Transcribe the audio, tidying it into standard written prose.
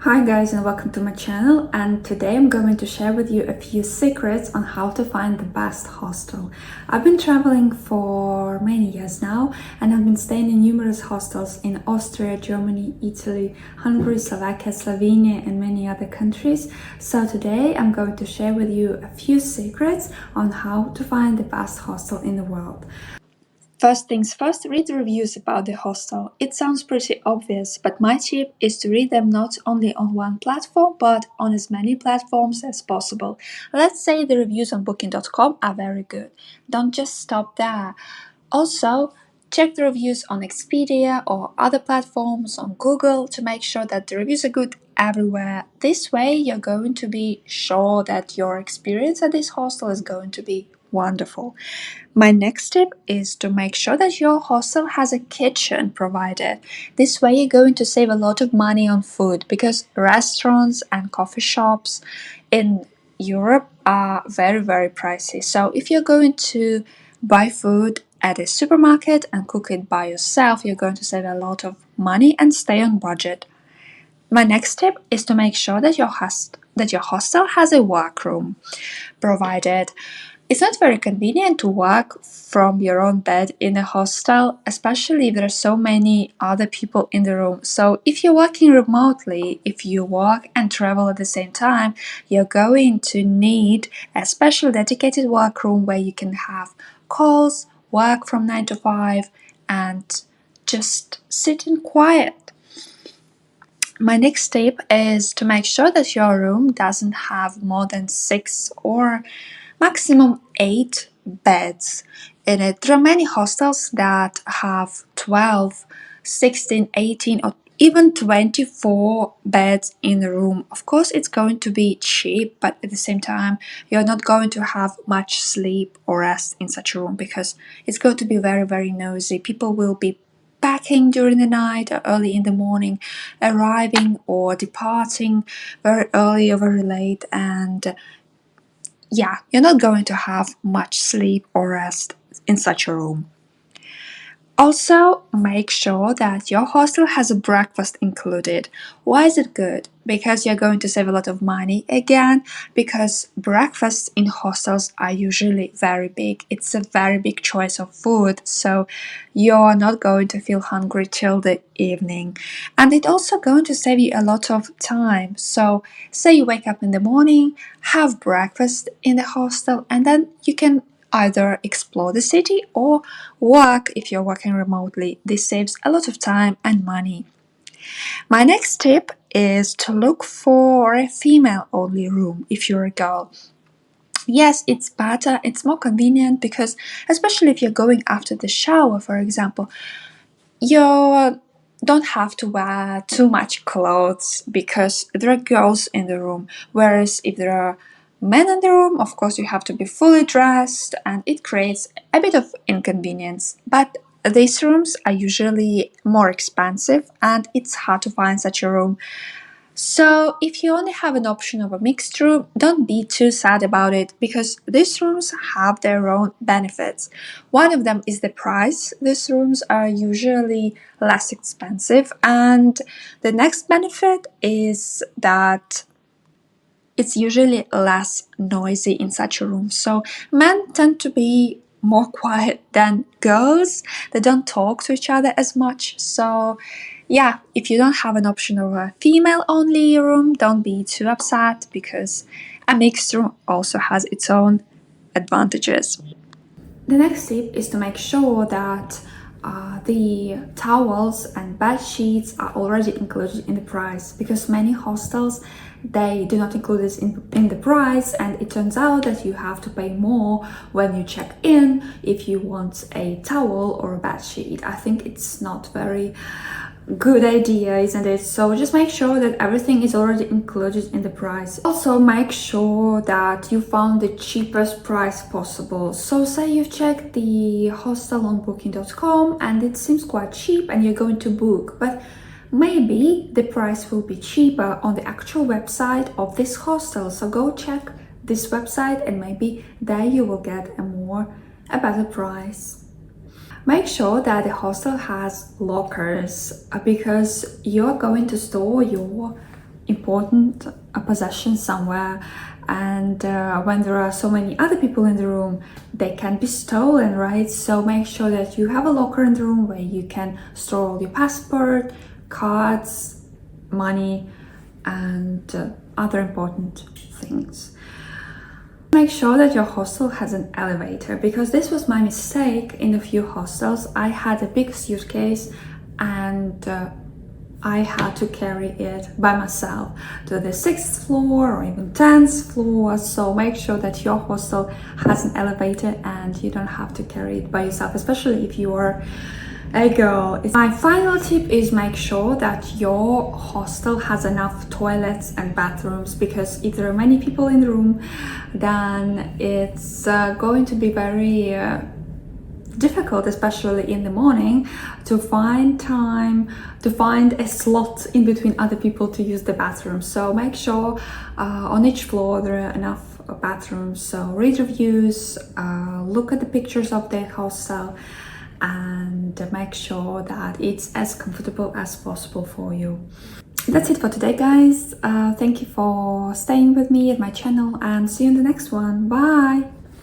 Hi guys and welcome to my channel, and today I'm going to share with you a few secrets on how to find the best hostel. I've been traveling for many years now and I've been staying in numerous hostels in Austria, Germany, Italy, Hungary, Slovakia, Slovenia and many other countries. So today I'm going to share with you a few secrets on how to find the best hostel in the world. First things first, read the reviews about the hostel. It sounds pretty obvious, but my tip is to read them not only on one platform, but on as many platforms as possible. Let's say the reviews on booking.com are very good. Don't just stop there. Also, check the reviews on Expedia or other platforms on Google to make sure that the reviews are good everywhere. This way, you're going to be sure that your experience at this hostel is going to be wonderful. My next tip is to make sure that your hostel has a kitchen provided. This way you're going to save a lot of money on food because restaurants and coffee shops in Europe are very pricey. So if you're going to buy food at a supermarket and cook it by yourself, you're going to save a lot of money and stay on budget. My next tip is to make sure that your hostel has a workroom provided. It's not very convenient to work from your own bed in a hostel, especially if there are so many other people in the room. So, if you're working remotely, if you work and travel at the same time, you're going to need a special dedicated workroom where you can have calls, work from 9 to 5, and just sit in quiet. My next tip is to make sure that your room doesn't have more than 6 or maximum 8 beds in it. There are many hostels that have 12, 16, 18, or even 24 beds in the room. Of course, it's going to be cheap, but at the same time, you're not going to have much sleep or rest in such a room because it's going to be very noisy. People will be packing during the night or early in the morning, arriving or departing very early or very late, and yeah, you're not going to have much sleep or rest in such a room. Also, make sure that your hostel has a breakfast included. Why is it good? Because you're going to save a lot of money again, because breakfasts in hostels are usually very big. It's a very big choice of food, so you're not going to feel hungry till the evening. And it's also going to save you a lot of time. So, say you wake up in the morning, have breakfast in the hostel, and then you can either explore the city or work if you're working remotely. This saves a lot of time and money. My next tip is to look for a female only room if you're a girl. Yes, it's better, it's more convenient because, especially if you're going after the shower, for example, you don't have to wear too much clothes because there are girls in the room. Whereas if there are men in the room, of course, you have to be fully dressed and it creates a bit of inconvenience. But these rooms are usually more expensive and it's hard to find such a room. So, if you only have an option of a mixed room, don't be too sad about it because these rooms have their own benefits. One of them is the price. These rooms are usually less expensive, and the next benefit is that it's usually less noisy in such a room. So, men tend to be more quiet than girls. They don't talk to each other as much. So, yeah, if you don't have an option of a female only room, don't be too upset because a mixed room also has its own advantages. The next tip is to make sure that the towels and bed sheets are already included in the price because many hostels they do not include this in the price, and it turns out that you have to pay more when you check in if you want a towel or a bed sheet. I think it's not very good idea, isn't it? So just make sure that everything is already included in the price. Also make sure that you found the cheapest price possible. So say you've checked the hostel on booking.com and it seems quite cheap and you're going to book, but maybe the price will be cheaper on the actual website of this hostel. So go check this website and maybe there you will get a better price. Make sure that the hostel has lockers because you're going to store your important possession somewhere, and when there are so many other people in the room, they can be stolen, right? So make sure that you have a locker in the room where you can store all your passport, cards, money, and other important things. Make sure that your hostel has an elevator, because this was my mistake in a few hostels. I had a big suitcase and I had to carry it by myself to the 6th floor or even 10th floor. So make sure that your hostel has an elevator and you don't have to carry it by yourself, especially if you are a girl. My final tip is make sure that your hostel has enough toilets and bathrooms, because if there are many people in the room, then it's going to be very difficult, especially in the morning, to find a slot in between other people to use the bathroom. So make sure on each floor there are enough bathrooms. So read reviews, look at the pictures of the hostel, and make sure that it's as comfortable as possible for you. That's it for today, guys. Thank you for staying with me at my channel, and see you in the next one. Bye.